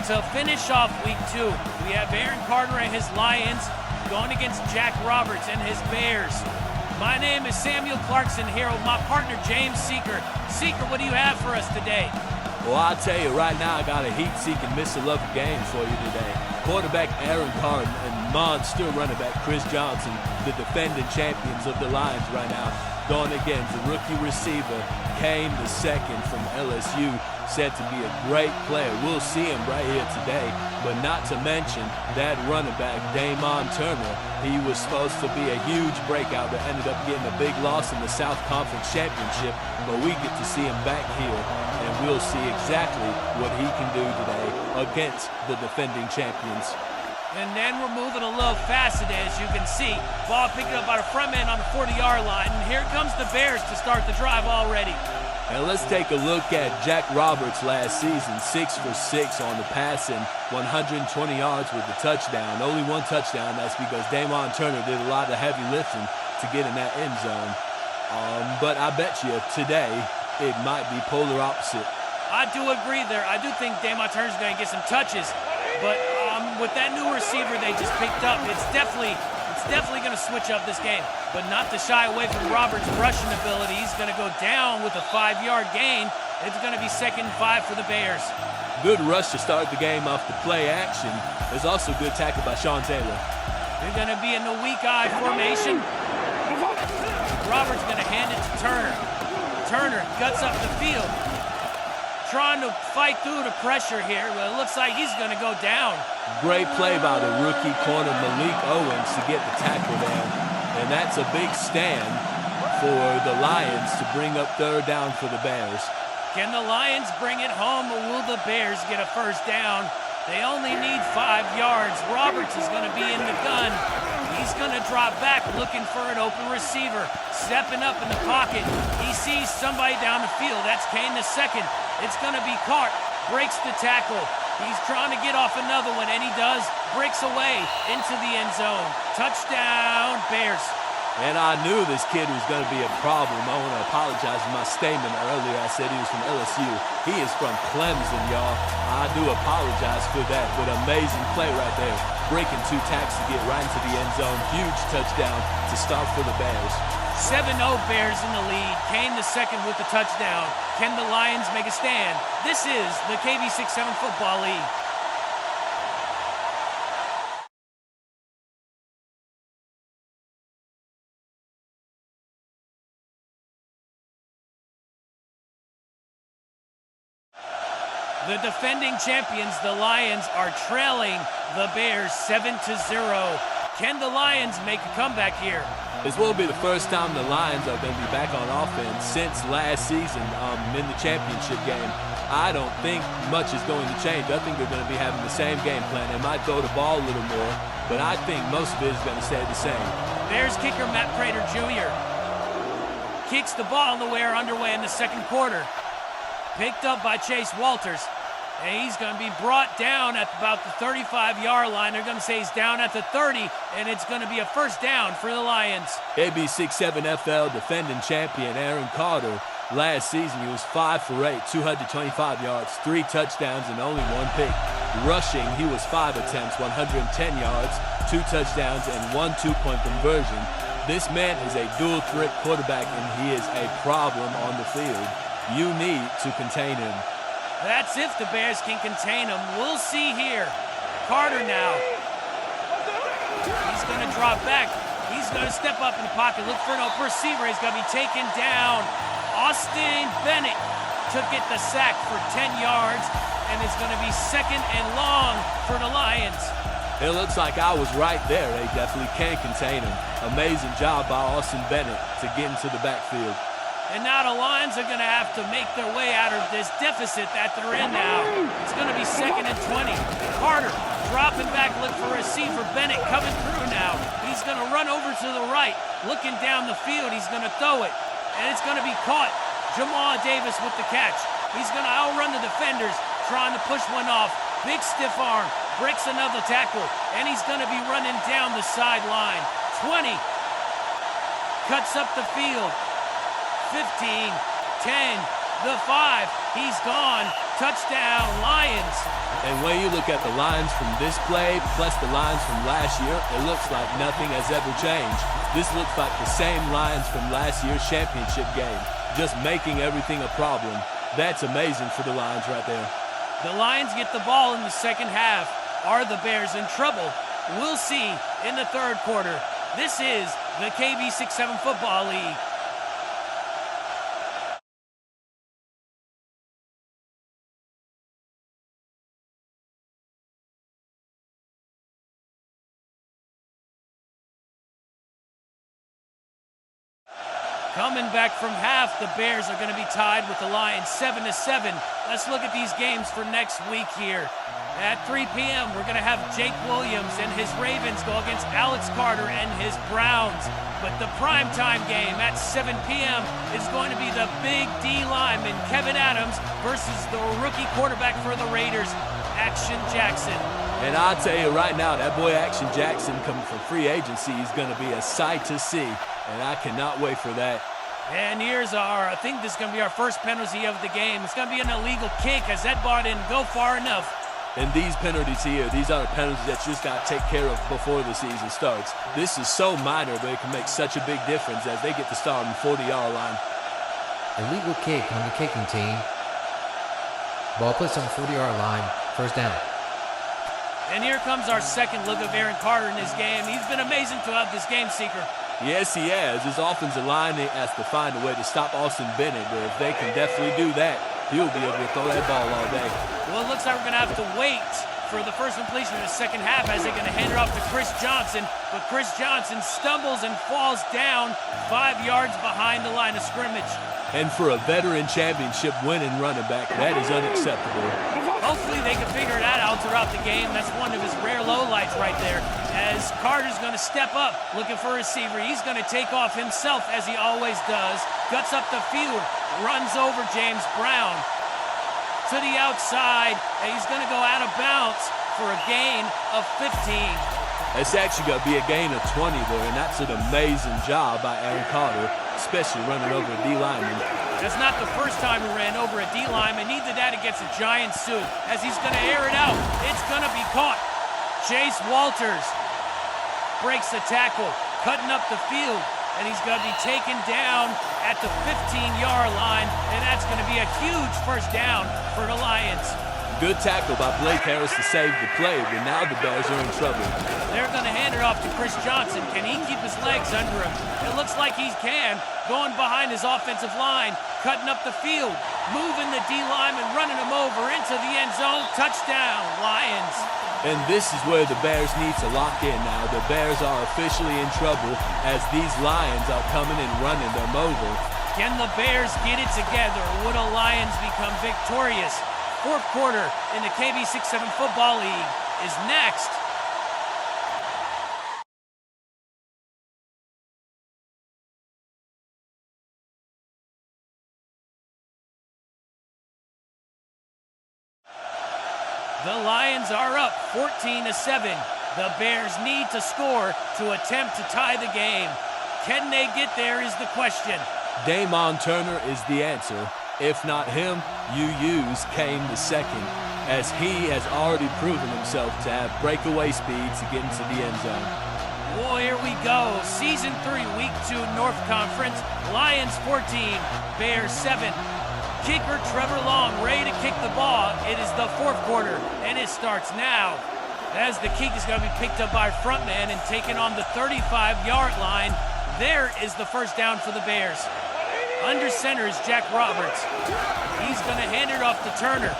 To finish off week 2, we have Aaron Carter and his Lions going against Jack Roberts and his Bears. My name is Samuel Clarkson here with my partner James Seeker. Seeker, what do you have for us today? Well, I'll tell you right now, I got a heat-seeking miss-of-love game for you today. Quarterback Aaron Carter and monster running back Chris Johnson, the defending champions of the Lions right now, going against the rookie receiver Kane II from LSU, said to be a great player. We'll see him right here today, but not to mention that running back, Damon Turner. He was supposed to be a huge breakout, but ended up getting a big loss in the South Conference Championship, but we get to see him back here, and we'll see exactly what he can do today against the defending champions. And then we're moving a little faster, as you can see. Ball picking up by the front man on the 40-yard line, and here comes the Bears to start the drive already. And let's take a look at Jack Roberts last season, 6 for 6 on the passing, 120 yards with the touchdown. Only one touchdown, that's because Damon Turner did a lot of heavy lifting to get in that end zone. But I bet you today it might be polar opposite. I do agree there. I do think Damon Turner's going to get some touches, but with that new receiver they just picked up, it's definitely going to switch up this game, but not to shy away from Roberts' rushing ability. He's going to go down with a 5-yard gain. It's going to be 2nd and 5 for the Bears. Good rush to start the game off the play action. There's also good tackle by Sean Taylor. They're going to be in the weak eye formation. Roberts going to hand it to Turner. Turner guts up the field, trying to fight through the pressure here, but it looks like he's going to go down. Great play by the rookie corner Malik Owens to get the tackle there. And that's a big stand for the Lions to bring up 3rd down for the Bears. Can the Lions bring it home, or will the Bears get a 1st down? They only need 5 yards. Roberts is going to be in the gun. He's going to drop back looking for an open receiver. Stepping up in the pocket. He sees somebody down the field. That's Kane II. It's going to be caught. Breaks the tackle. He's trying to get off another one, and he does. Breaks away into the end zone. Touchdown, Bears. And I knew this kid was going to be a problem. I want to apologize for my statement earlier. I said he was from LSU. He is from Clemson, y'all. I do apologize for that, but amazing play right there. Breaking 2 tackles to get right into the end zone. Huge touchdown to start for the Bears. 7-0 Bears in the lead. Kane II with the touchdown. Can the Lions make a stand? This is the KB67 Football League. The defending champions, the Lions, are trailing the Bears 7-0. Can the Lions make a comeback here? This will be the first time the Lions are going to be back on offense since last season in the championship game. I don't think much is going to change. I think they're going to be having the same game plan. They might throw the ball a little more, but I think most of it is going to stay the same. Bears kicker Matt Prater Jr. kicks the ball underway in the 2nd quarter. Picked up by Chase Walters. And he's going to be brought down at about the 35-yard line. They're going to say he's down at the 30, and it's going to be a 1st down for the Lions. KB67FL defending champion Aaron Carter. Last season, he was 5 for 8, 225 yards, 3 touchdowns, and only 1 pick. Rushing, he was 5 attempts, 110 yards, 2 touchdowns, and 1 2-point conversion. This man is a dual-threat quarterback, and he is a problem on the field. You need to contain him. That's if the Bears can contain him. We'll see here. Carter now. He's going to drop back. He's going to step up in the pocket, look for an open receiver. He's going to be taken down. Austin Bennett took it the sack for 10 yards, and it's going to be 2nd and long for the Lions. It looks like I was right there. They definitely can contain him. Amazing job by Austin Bennett to get into the backfield. And now the Lions are going to have to make their way out of this deficit that they're in now. It's going to be 2nd and 20. Carter dropping back, look for receiver. Bennett coming through now. He's going to run over to the right, looking down the field. He's going to throw it, and it's going to be caught. Jamal Davis with the catch. He's going to outrun the defenders, trying to push one off. Big stiff arm, breaks another tackle, and he's going to be running down the sideline. 20, cuts up the field. 15, 10, the 5. He's gone. Touchdown, Lions. And when you look at the lines from this play, plus the lines from last year, it looks like nothing has ever changed. This looks like the same lines from last year's championship game, just making everything a problem. That's amazing for the Lions right there. The Lions get the ball in the second half. Are the Bears in trouble? We'll see in the third quarter. This is the KB6-7 Football League. Coming back from half, the Bears are going to be tied with the Lions 7-7. Let's look at these games for next week here. At 3 p.m., we're going to have Jake Williams and his Ravens go against Alex Carter and his Browns. But the primetime game at 7 p.m. is going to be the big D lineman, Kevin Adams, versus the rookie quarterback for the Raiders, Action Jackson. And I'll tell you right now, that boy Action Jackson coming from free agency is going to be a sight to see. And I cannot wait for that. And here's I think this is going to be our first penalty of the game. It's going to be an illegal kick as that ball didn't go far enough. And these penalties here, these are the penalties that you just got to take care of before the season starts. This is so minor, but it can make such a big difference as they get to start on the 40-yard line. Illegal kick on the kicking team. Ball placed on the 40-yard line. First down. And here comes our second look of Aaron Carter in this game. He's been amazing throughout this game, Seeker. Yes, he has. His offensive line has to find a way to stop Austin Bennett, but if they can definitely do that, he'll be able to throw that ball all day. Well, it looks like we're going to have to wait for the first completion in the second half as they're going to hand it off to Chris Johnson. But Chris Johnson stumbles and falls down 5 yards behind the line of scrimmage. And for a veteran championship winning running back, that is unacceptable. Hopefully they can figure that out throughout the game. That's one of his rare lowlights right there. As Carter's going to step up, looking for a receiver. He's going to take off himself as he always does. Guts up the field, runs over James Brown to the outside, and he's going to go out of bounds for a gain of 15. It's actually going to be a gain of 20 there, and that's an amazing job by Aaron Carter, especially running over a D lineman. That's not the first time he ran over a D lineman, neither that against a giant suit. As he's going to air it out, it's going to be caught. Chase Walters breaks the tackle, cutting up the field, and he's going to be taken down at the 15-yard line, and that's going to be a huge first down for the Lions. Good tackle by Blake Harris to save the play, but now the Bears are in trouble. They're going to hand it off to Chris Johnson. Can he keep his legs under him? It looks like he can. Going behind his offensive line, cutting up the field, moving the D lineman, running him over into the end zone. Touchdown, Lions. And this is where the Bears need to lock in now. The Bears are officially in trouble as these Lions are coming and running them over. Can the Bears get it together? Would the Lions become victorious? Fourth quarter in the KB6-7 Football League is next. The Lions are up 14-7. The Bears need to score to attempt to tie the game. Can they get there is the question. Damon Turner is the answer. If not him, you use Kane II, as he has already proven himself to have breakaway speed to get into the end zone. Well, here we go. Season 3, Week 2, North Conference. Lions 14, Bears 7. Kicker Trevor Long ready to kick the ball. It is the fourth quarter, and it starts now. As the kick is going to be picked up by frontman and taken on the 35-yard line. There is the first down for the Bears. Under center is Jack Roberts. He's going to hand it off to Turner.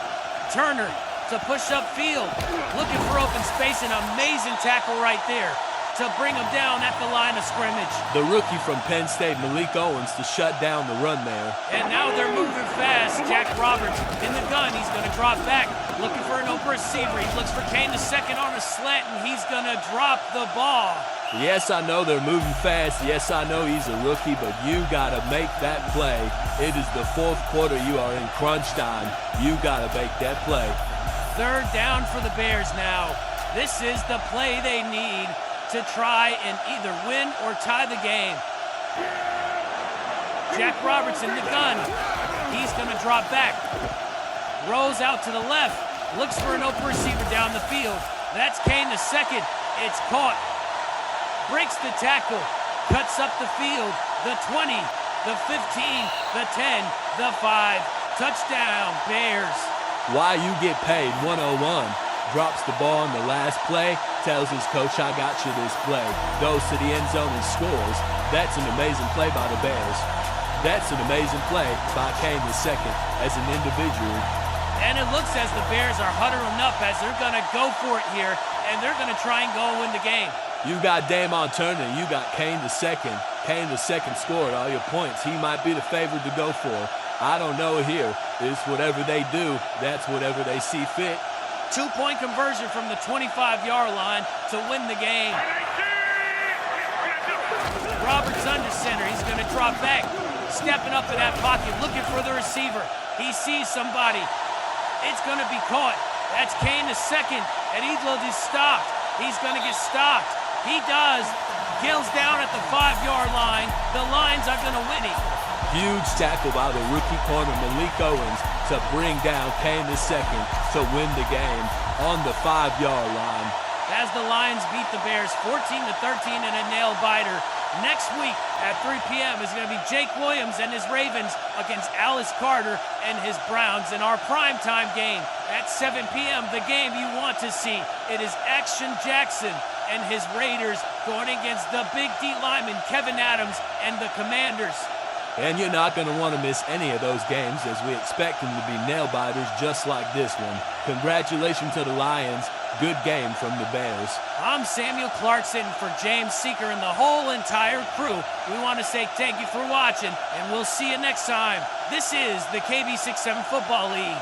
Turner to push up field. Looking for open space. An amazing tackle right there to bring him down at the line of scrimmage. The rookie from Penn State, Malik Owens, to shut down the run there. And now they're moving fast. Jack Roberts in the gun. He's going to drop back. Looking for an open receiver. He looks for Kane II on a slant, and he's going to drop the ball. Yes, I know they're moving fast. Yes, I know he's a rookie, but you got to make that play. It is the fourth quarter. You are in crunch time. You got to make that play. Third down for the Bears now. This is the play they need to try and either win or tie the game. Jack Roberts in the gun. He's going to drop back. Rolls out to the left. Looks for an open receiver down the field. That's Kane the second. It's caught. Breaks the tackle. Cuts up the field. The 20, the 15, the 10, the 5. Touchdown, Bears. Why you get paid 101. Drops the ball on the last play, tells his coach, I got you this play. Goes to the end zone and scores. That's an amazing play by the Bears. That's an amazing play by Kane the second as an individual. And it looks as the Bears are huddling up as they're going to go for it here, and they're going to try and go and win the game. You got Damon Turner, you got Kane the second. Kane the second scored all your points. He might be the favorite to go for. I don't know here. It's whatever they do. That's whatever they see fit. 2-point conversion from the 25-yard line to win the game. Roberts under center. He's going to drop back. Stepping up in that pocket, looking for the receiver. He sees somebody. It's going to be caught. That's Kane the second. And Edlund is stopped. He's going to get stopped. He does. Gills down at the 5-yard line. The Lions are going to win it. Huge tackle by the rookie corner Malik Owens to bring down Kane the second to win the game on the 5-yard line. As the Lions beat the Bears 14-13 in a nail-biter. Next week at 3 p.m. is going to be Jake Williams and his Ravens against Alice Carter and his Browns in our primetime game. At 7 p.m., the game you want to see. It is Action Jackson and his Raiders going against the Big D lineman Kevin Adams and the Commanders. And you're not going to want to miss any of those games as we expect them to be nail-biters just like this one. Congratulations to the Lions. Good game from the Bears. I'm Samuel Clarkson for James Seeker and the whole entire crew. We want to say thank you for watching, and we'll see you next time. This is the KB67 Football League.